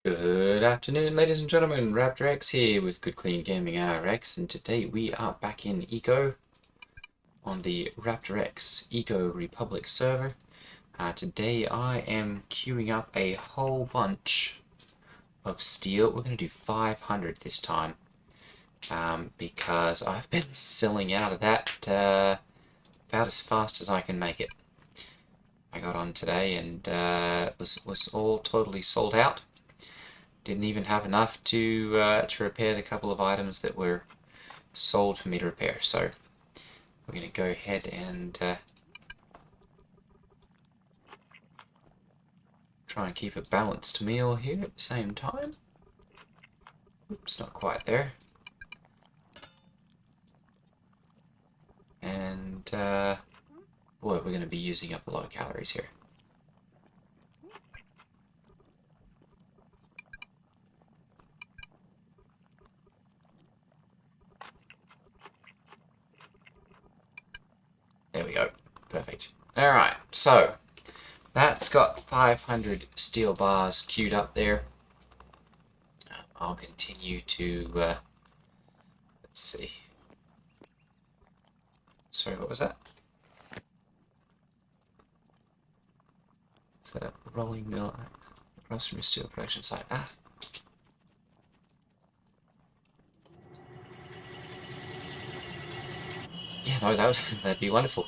Good afternoon, ladies and gentlemen. Raptor X here with Good Clean Gaming RX, and today we are back in Eco on the Raptor X ECO Republic server. Today I am queuing up a whole bunch of steel. We're going to do 500 this time because I've been selling out of that about as fast as I can make it. I got on today and was all totally sold out. Didn't even have enough to repair the couple of items that were sold for me to repair. So we're going to go ahead and try and keep a balanced meal here at the same time. Oops, not quite there. And boy, we're going to be using up a lot of calories here. There we go. Perfect. Alright, so that's got 500 steel bars queued up there. I'll continue to, let's see. Sorry, what was that? Set up a rolling mill across from your steel production site. Yeah, no, that'd be wonderful.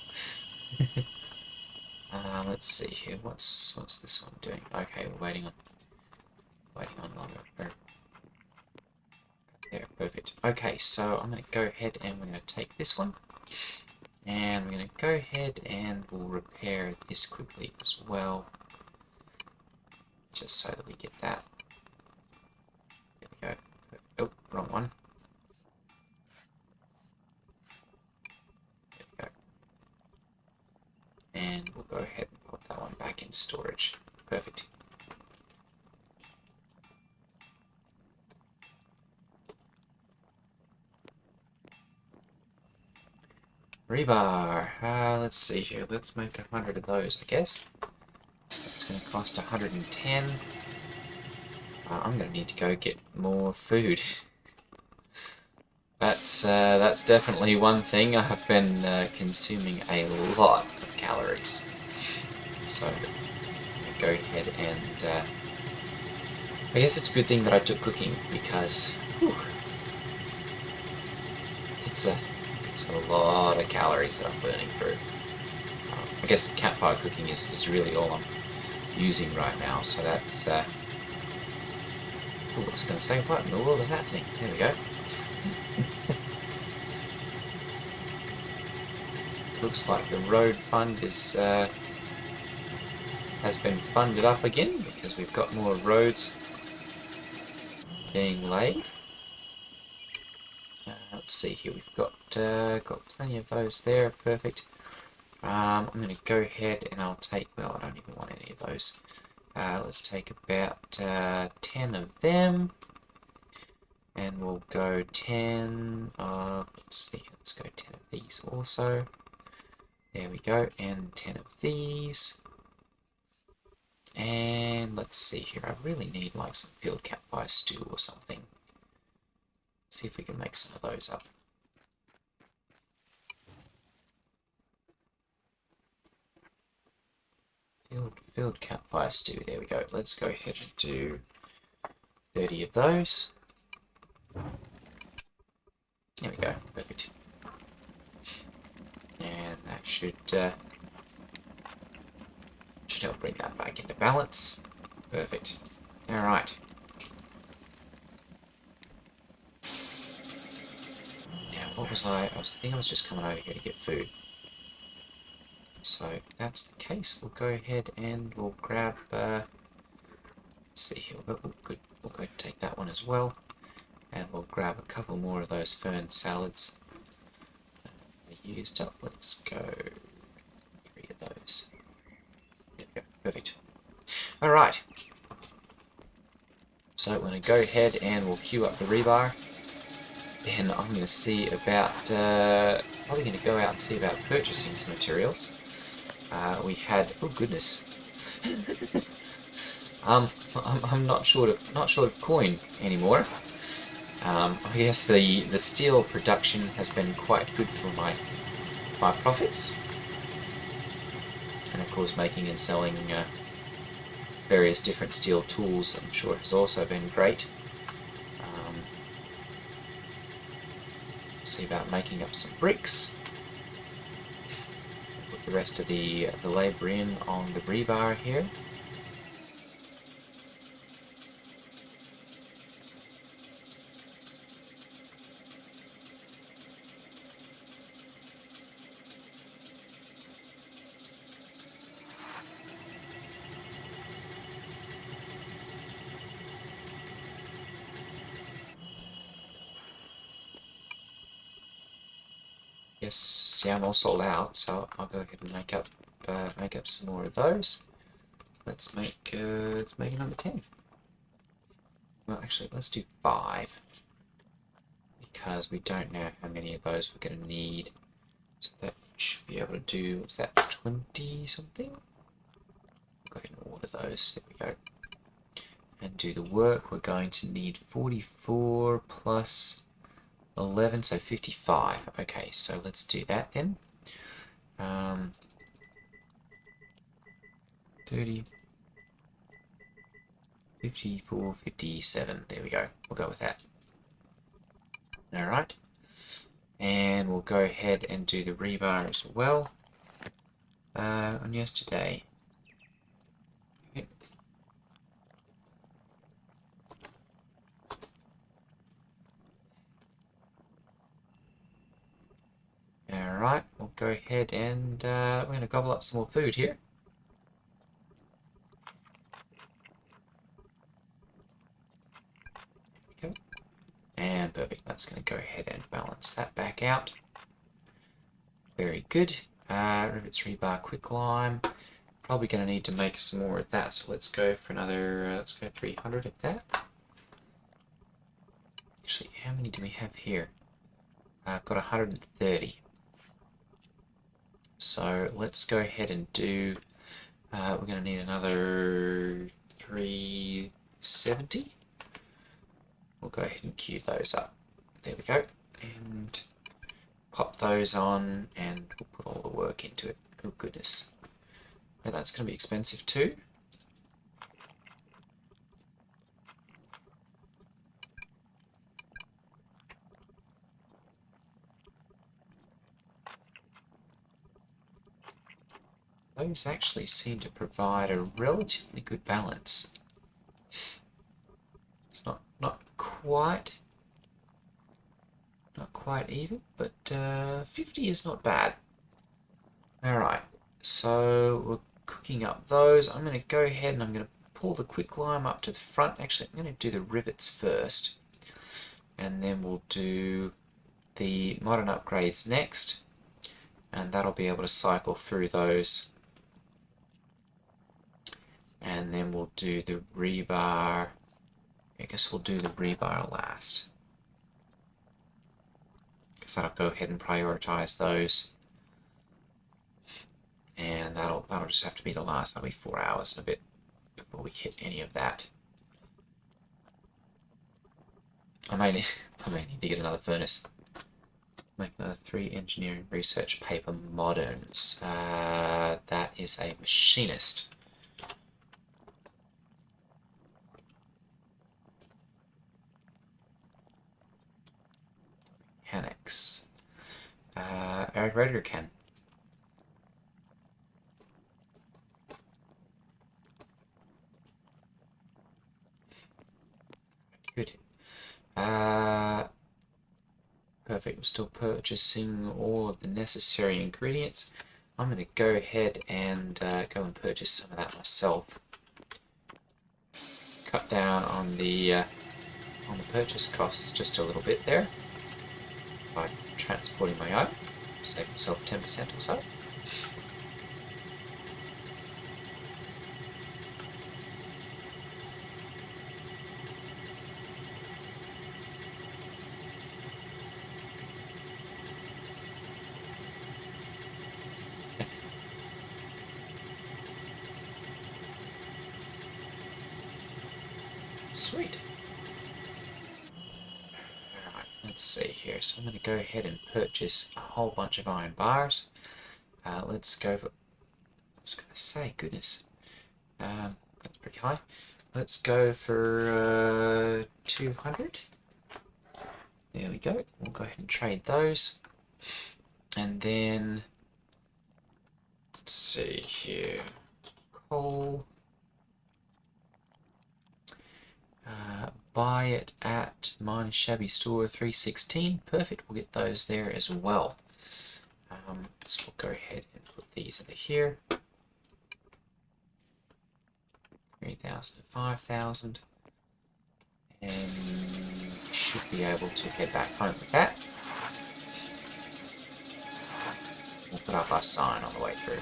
Let's see here. What's this one doing? Okay, we're waiting on longer. There, perfect. Okay, so I'm going to go ahead and we're going to take this one, and we're going to go ahead and we'll repair this quickly as well, just so that we get that. There we go. Oh, wrong one. There we go. And we'll go ahead and pop that one back into storage. Perfect. Rebar. Let's see here. Let's make 100 of those, I guess. It's going to cost 110. I'm going to need to go get more food. That's definitely one thing. I've been consuming a lot of calories. So I'm going to go ahead and I guess it's a good thing that I took cooking, because whew, it's a lot of calories that I'm burning through. I guess campfire cooking is really all I'm using right now, so that's ooh, I was going to say, what in the world is that thing? There we go. Looks like the road fund is has been funded up again, because we've got more roads being laid. Let's see here, we've got plenty of those there. Perfect. I'm going to go ahead and I'll take, well, I don't even want any of those. Let's take about 10 of them, and we'll go 10 of, let's see, let's go 10 of these also. There we go, and 10 of these. And let's see here, I really need like some field campfire stew or something. See if we can make some of those up. Field campfire stew, there we go. Let's go ahead and do 30 of those. There we go, perfect. And that should help bring that back into balance. Perfect. Alright. Now, what was I think I was just coming over here to get food. So, if that's the case, we'll go ahead and we'll grab, let's see here, good. We'll go take that one as well. And we'll grab a couple more of those fern salads. Used up, let's go 3 of those. There we go, perfect. Alright. So we're going to go ahead and we'll queue up the rebar. Then I'm going to see about, probably going to go out and see about purchasing some materials. We had, oh goodness, I'm not short of coin anymore. I guess the steel production has been quite good for my profits, and of course making and selling various different steel tools, I'm sure, has also been great. See about making up some bricks. Put the rest of the labour in on the rebar here. Yes, yeah, I'm all sold out, so I'll go ahead and make up some more of those. Let's make another 10. Well, actually, let's do 5 because we don't know how many of those we're going to need. So that should be able to do, what's that, 20 something? Go ahead and order those. There we go. And do the work. We're going to need 44 plus 11, so 55. Okay, so let's do that then. 30, 54, 57. There we go. We'll go with that. Alright. And we'll go ahead and do the rebar as well on yesterday. Okay. Alright, we'll go ahead and we're going to gobble up some more food here. Okay. And perfect, that's going to go ahead and balance that back out. Very good. Rivets, rebar, quicklime. Probably going to need to make some more of that, so let's go for another, let's go 300 of that. Actually, how many do we have here? I've got 130. So let's go ahead and do, we're going to need another 370. We'll go ahead and queue those up. There we go. And pop those on, and we'll put all the work into it. Oh goodness. Now that's going to be expensive too. Those actually seem to provide a relatively good balance. It's not quite even, but 50 is not bad. Alright, so we're cooking up those. I'm going to go ahead and I'm going to pull the quicklime up to the front. Actually, I'm going to do the rivets first, and then we'll do the modern upgrades next, and that'll be able to cycle through those. And then we'll do the rebar. I guess we'll do the rebar last, because that'll go ahead and prioritize those. And that'll just have to be the last. That'll be 4 hours and a bit before we hit any of that. I may need to get another furnace. Make another 3 engineering research paper moderns. That is a machinist. Mechanics. Arid radiator can. Good. Perfect. We're still purchasing all of the necessary ingredients. I'm going to go ahead and go and purchase some of that myself. Cut down on the purchase costs just a little bit there by transporting my own. Save myself 10% or so. Sweet. Alright, let's see here. So I'm going to go ahead and purchase a whole bunch of iron bars. Let's go for... I was going to say, goodness. That's pretty high. Let's go for 200. There we go. We'll go ahead and trade those. And then... let's see here. Coal. Buy it at Miners Shabby Store 316. Perfect, we'll get those there as well. So we'll go ahead and put these into here. 3,000 to 5,000. And we should be able to head back home with that. We'll put up our sign on the way through.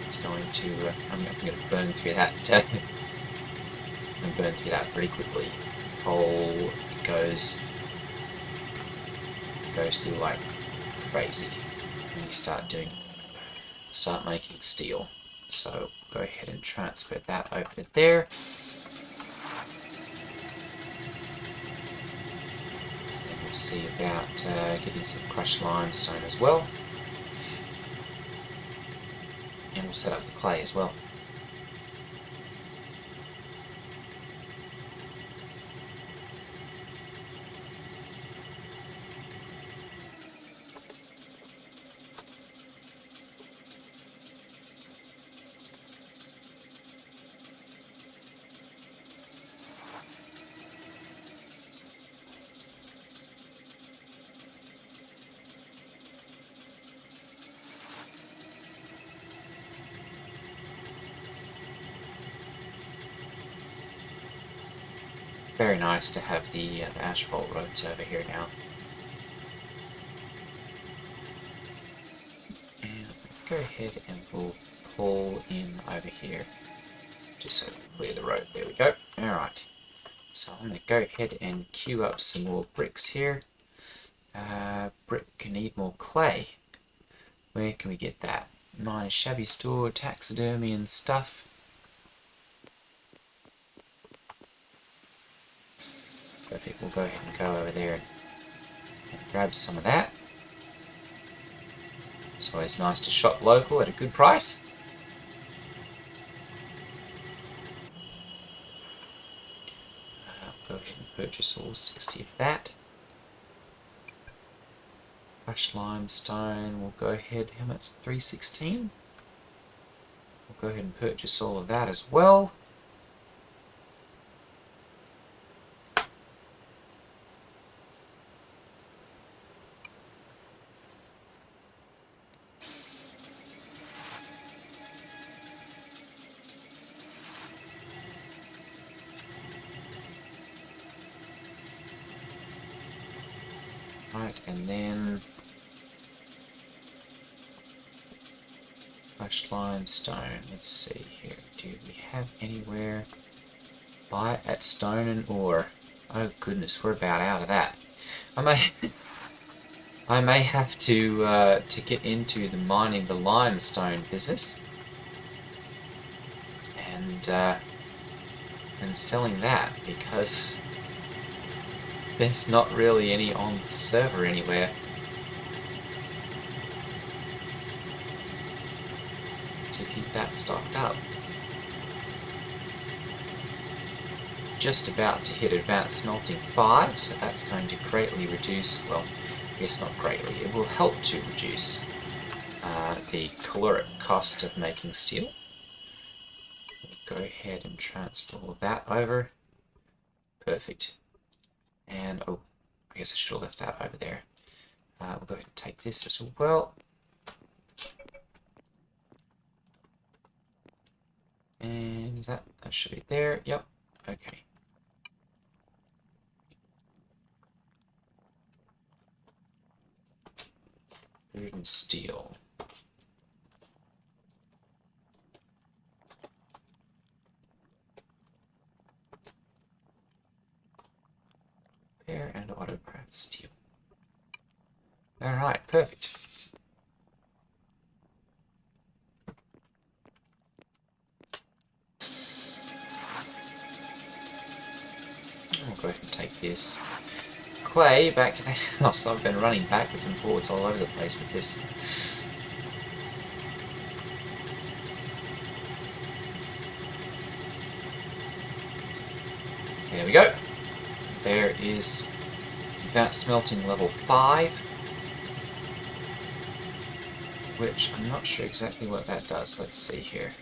It's going to, I'm going to burn through that, and burn through that pretty quickly. Coal goes through like crazy when you start making steel. So go ahead and transfer that over to there. And we'll see about getting some crushed limestone as well. And we'll set up the clay as well. Very nice to have the asphalt roads over here now. And go ahead and we'll pull in over here, just so we clear the road. There we go. Alright. So I'm going to go ahead and queue up some more bricks here. Brick can need more clay. Where can we get that? Miners Shabby Store, taxidermy and stuff. Perfect, we'll go ahead and go over there and grab some of that. It's always nice to shop local at a good price. Go ahead and purchase all 60 of that. Crushed limestone, we'll go ahead, how much? 316? We'll go ahead and purchase all of that as well. Right, and then crushed limestone. Let's see here. Do we have anywhere? Buy it at stone and ore. Oh goodness, we're about out of that. I may have to get into the mining the limestone business and selling that, because there's not really any on the server anywhere. To keep that stocked up. Just about to hit advanced smelting 5, so that's going to greatly reduce, well, I guess not greatly, it will help to reduce the caloric cost of making steel. Go ahead and transfer all of that over. Perfect. And, oh, I guess I should have left that over there. We'll go ahead and take this as well. And is that should be there? Yep. Okay. Food and steel. Repair and autocraft steel. Alright, perfect. I'll go ahead and take this clay back to the house. I've been running backwards and forwards all over the place with this. There we go. There is that smelting level 5, which I'm not sure exactly what that does. Let's see here.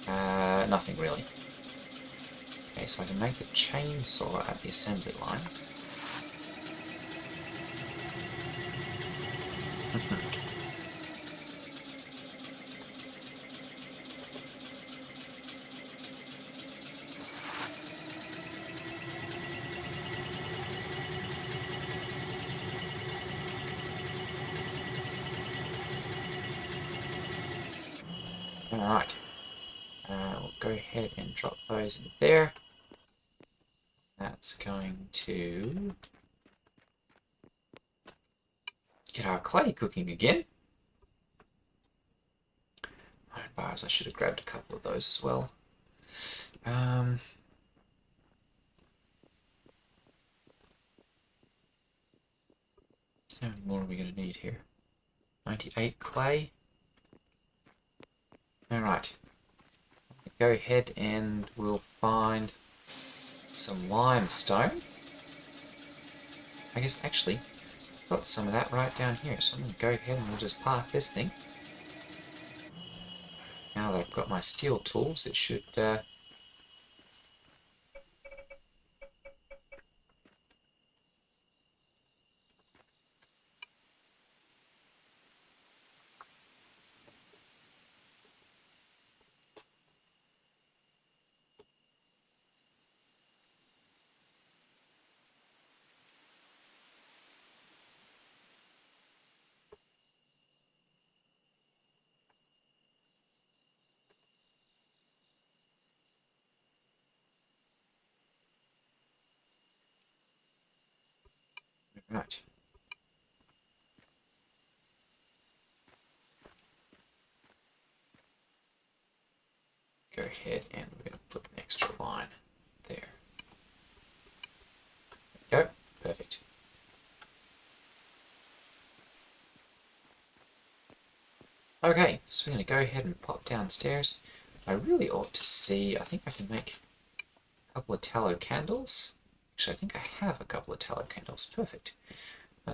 Nothing really. Okay, so I can make the chainsaw at the assembly line. Alright, we'll go ahead and drop those in there. That's going to get our clay cooking again. Iron bars, I should have grabbed a couple of those as well. How many more are we going to need here? 98 clay. Alright, go ahead and we'll find some limestone. I guess actually, I've got some of that right down here, so I'm going to go ahead and we'll just park this thing. Now that I've got my steel tools, it should right. Go ahead and we're going to put an extra line there. There we go. Perfect. Okay, so we're going to go ahead and pop downstairs. I really ought to see, I think I can make a couple of tallow candles. Actually, I think I have a couple of tallow candles. Perfect.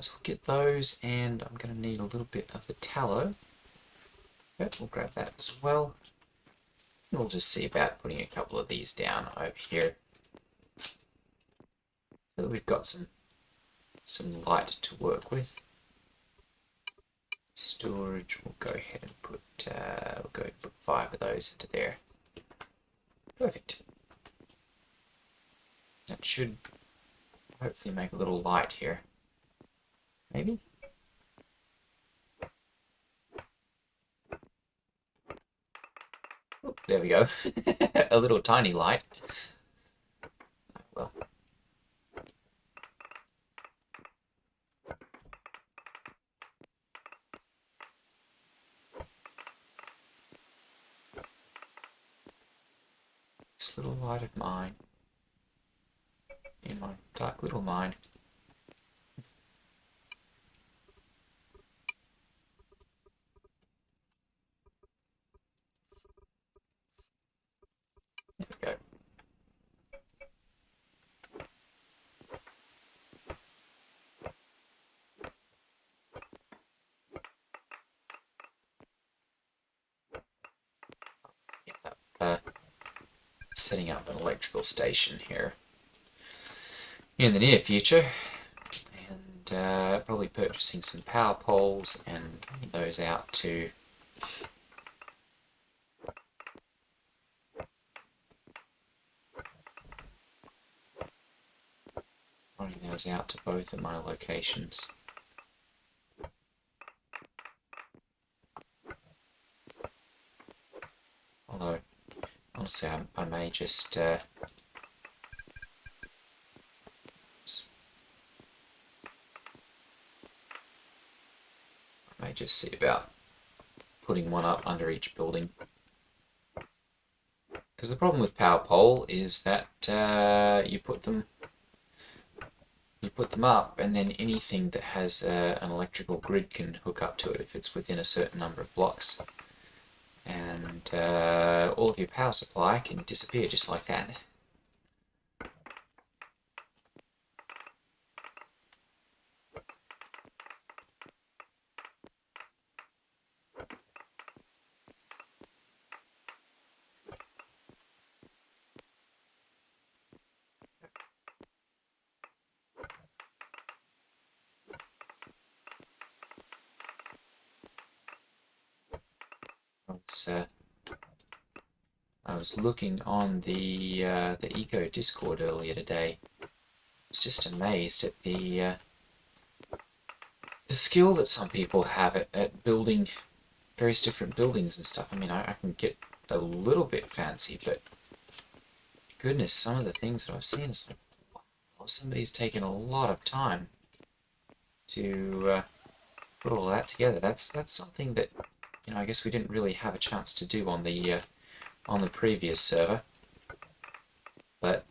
So we'll get those, and I'm going to need a little bit of the tallow. Yep, we'll grab that as well. And we'll just see about putting a couple of these down over here. So that we've got some light to work with. Storage, we'll go ahead and put 5 of those into there. Perfect. That should hopefully make a little light here. Maybe? Oh, there we go. A little tiny light. Well. This little light of mine. In my dark little mind. There we go. Setting up an electrical station here in the near future, and probably purchasing some power poles and running those out to both of my locations. honestly, I may just see about putting one up under each building. Because the problem with power pole is that you put them up, and then anything that has an electrical grid can hook up to it if it's within a certain number of blocks. And all of your power supply can disappear just like that. I was looking on the Eco Discord earlier today. I was just amazed at the skill that some people have at building various different buildings and stuff. I mean, I can get a little bit fancy, but goodness, some of the things that I've seen is like, wow, somebody's taken a lot of time to put all that together. That's something that, you know, I guess we didn't really have a chance to do on the previous server, but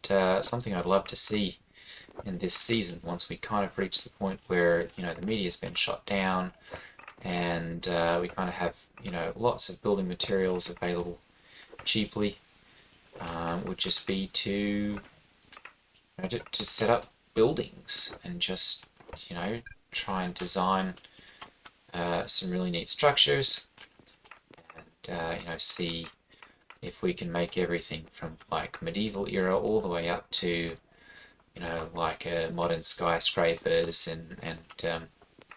something I'd love to see in this season once we kind of reach the point where, you know, the media's been shut down and we kind of have, you know, lots of building materials available cheaply. Would just be to, you know, to set up buildings and just, you know, try and design some really neat structures, and you know, see if we can make everything from like medieval era all the way up to, you know, like modern skyscrapers and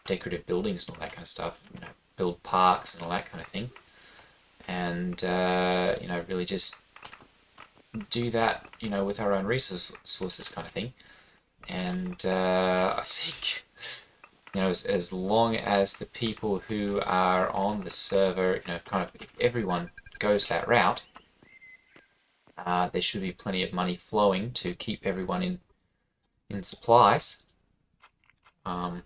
decorative buildings and all that kind of stuff. You know, build parks and all that kind of thing, and you know, really just do that, you know, with our own resources kind of thing. And I think, you know, as long as the people who are on the server, you know, kind of, if everyone goes that route, there should be plenty of money flowing to keep everyone in supplies, and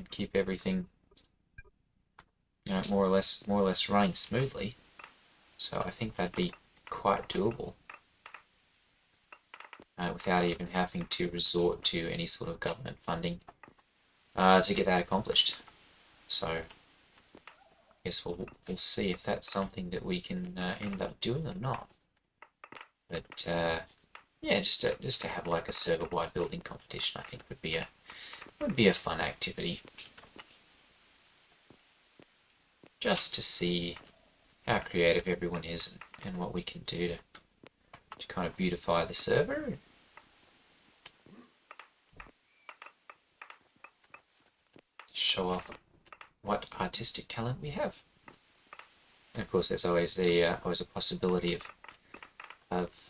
keep everything, you know, more or less running smoothly. So I think that'd be quite doable, without even having to resort to any sort of government funding to get that accomplished. So I guess we'll see if that's something that we can end up doing or not. But yeah, just to have like a server-wide building competition, I think would be a fun activity. Just to see how creative everyone is and what we can do to kind of beautify the server. Show off what artistic talent we have. And of course, there's always a possibility of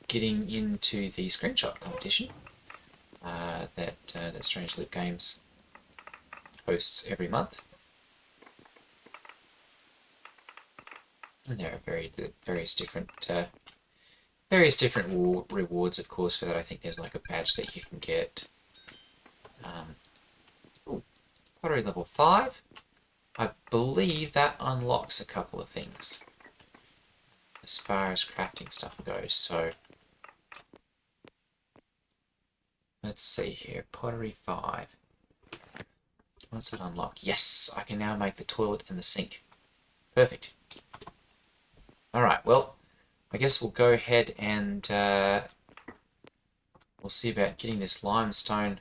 getting into the screenshot competition that Strange Loop Games hosts every month. And there are various different rewards, of course, for that. I think there's like a badge that you can get. Pottery level 5. I believe that unlocks a couple of things as far as crafting stuff goes. So let's see here. Pottery 5. What's it unlock? Yes, I can now make the toilet and the sink. Perfect. Alright, well, I guess we'll go ahead and we'll see about getting this limestone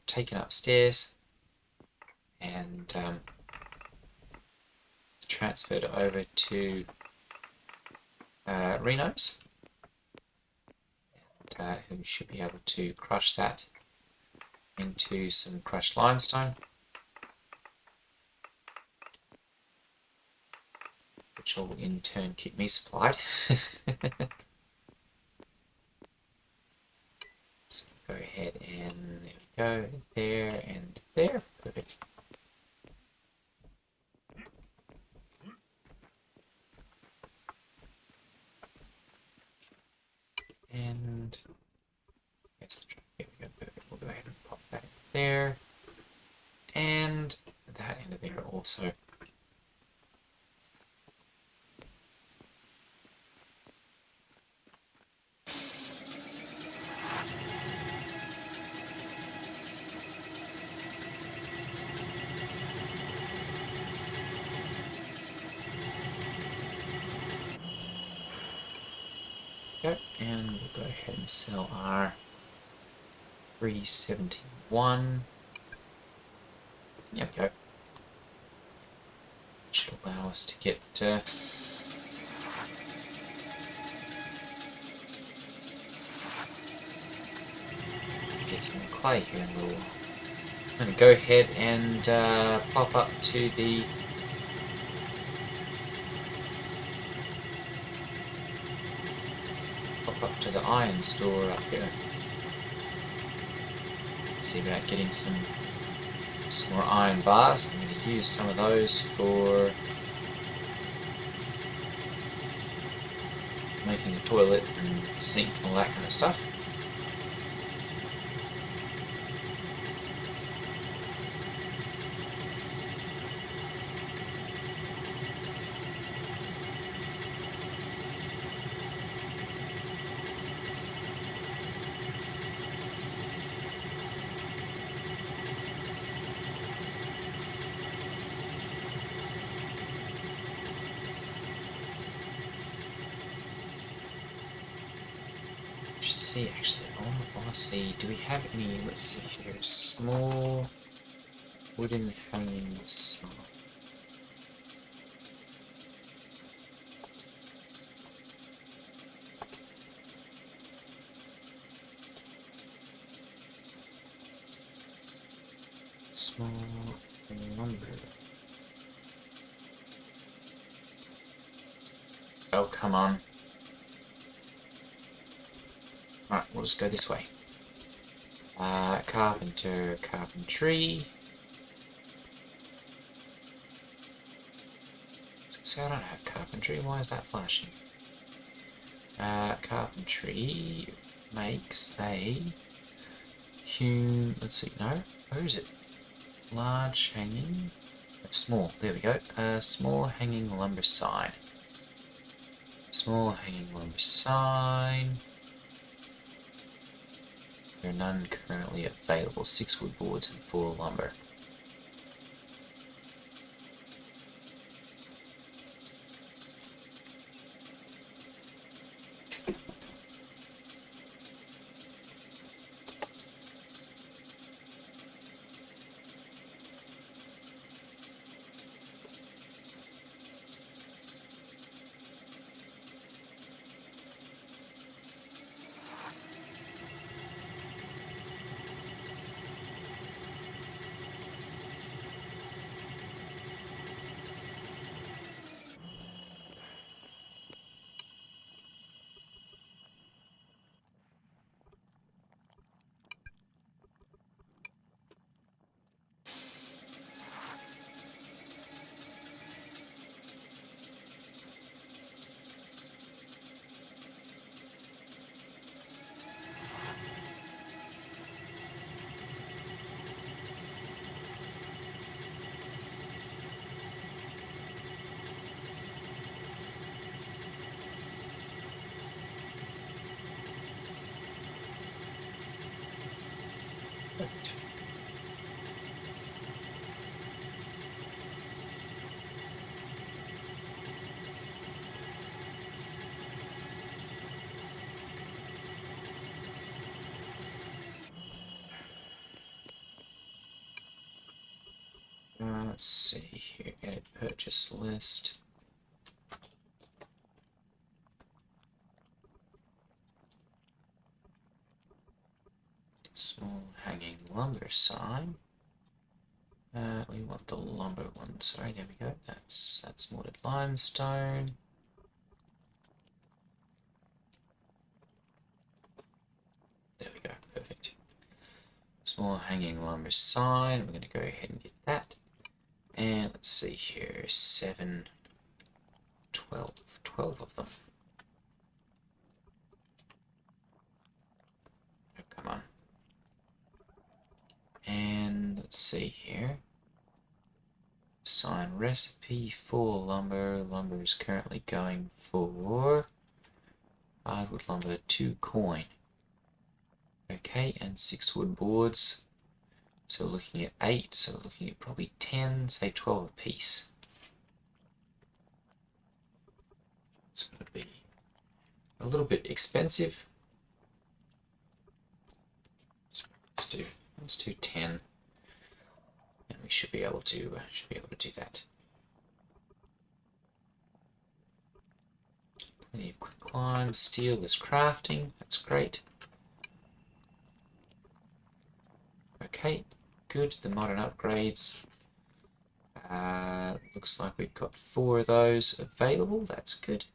taken upstairs and transferred over to Reno's, and who should be able to crush that into some crushed limestone, which will in turn keep me supplied. So go ahead and there we go, there and there. Perfect. And yes, here we go. Perfect. We'll go ahead and pop that there, and that into there also. And we'll go ahead and sell our 371. There we go. Should allow us to get some clay here in a little while. I'm going to go ahead and pop up to the iron store up here. See about getting some more iron bars. I'm going to use some of those for making a toilet and sink and all that kind of stuff. See, actually, I want to see, do we have any, let's see here, small wooden hanging sign. Small lumber. Oh, come on. Right, we'll just go this way. Carpentry. So I don't have carpentry. Why is that flashing? Carpentry makes a let's see, no, where is it? Large hanging, small. There we go. Small hanging lumber sign. Small hanging lumber sign. There are none currently available. 6 wood boards and 4 lumber. Perfect. Let's see here, edit purchase list. Small hanging lumber sign. We want the lumber one, sorry, there we go. That's mortared limestone. There we go, perfect. Small hanging lumber sign, we're going to go ahead and get that. And let's see here, 7, 12 of them. let's see here. Sign recipe for lumber. Lumber is currently going for hardwood lumber 2 coin. Okay, and 6 wood boards. So we're looking at 8, so we're looking at probably 10, say 12 a piece. It's going to be a little bit expensive. So let's do 10, and we should be able to do that. Plenty of quick climb. Steel is crafting. That's great. Okay, good. The modern upgrades. Looks like we've got 4 of those available. That's good.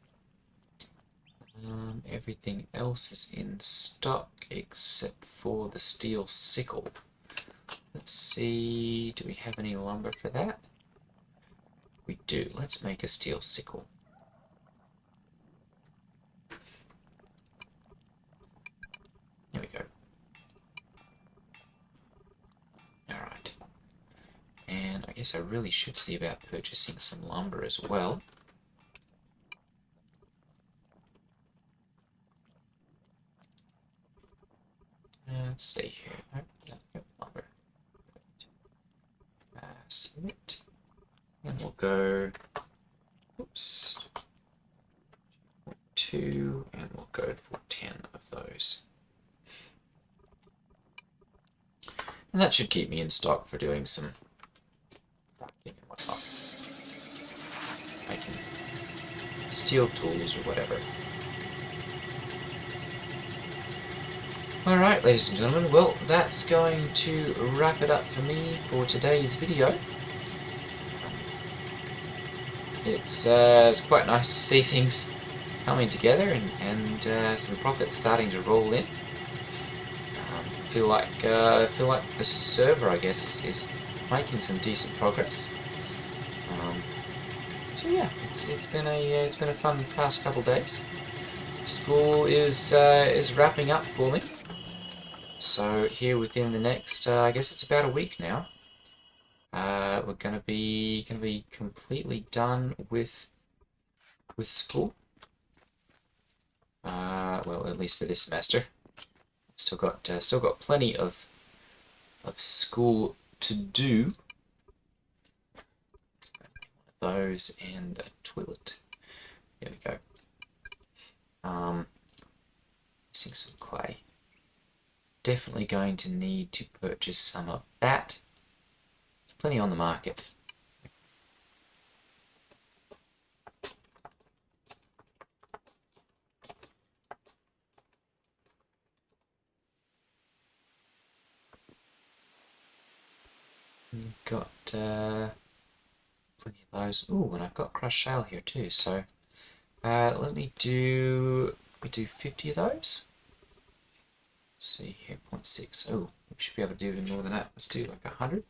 Everything else is in stock except for the steel sickle. Let's see, do we have any lumber for that? We do. Let's make a steel sickle. There we go. Alright. And I guess I really should see about purchasing some lumber as well. Let's see here. No, lumber. Submit. And we'll go, oops, 2, and we'll go for 10 of those. And that should keep me in stock for doing some crafting and whatnot. Making steel tools or whatever. Alright, ladies and gentlemen, well, that's going to wrap it up for me for today's video. It's quite nice to see things coming together and some profits starting to roll in. I feel like the server, I guess, is making some decent progress. So yeah, it's been a fun past couple days. School is wrapping up for me. So here within the next, I guess it's about a week now, we're gonna be completely done with school. Well, at least for this semester. Still got plenty of school to do. One of those and a toilet. There we go. Missing some clay. Definitely going to need to purchase some of that. There's plenty on the market. Got plenty of those. Ooh, and I've got crushed shale here too. So let me do 50 of those. Let's see here, 0.6. Oh, we should be able to do even more than that. Let's do like 100.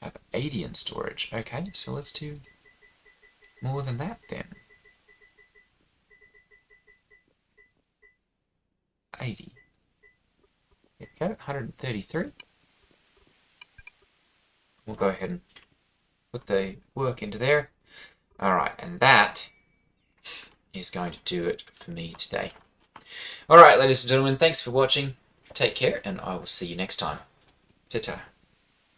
I have 80 in storage. Okay, so let's do more than that then. 80. There we go, 133. We'll go ahead and put the work into there. Alright, and that is going to do it for me today. Alright, ladies and gentlemen, thanks for watching. Take care, and I will see you next time. Ta-ta.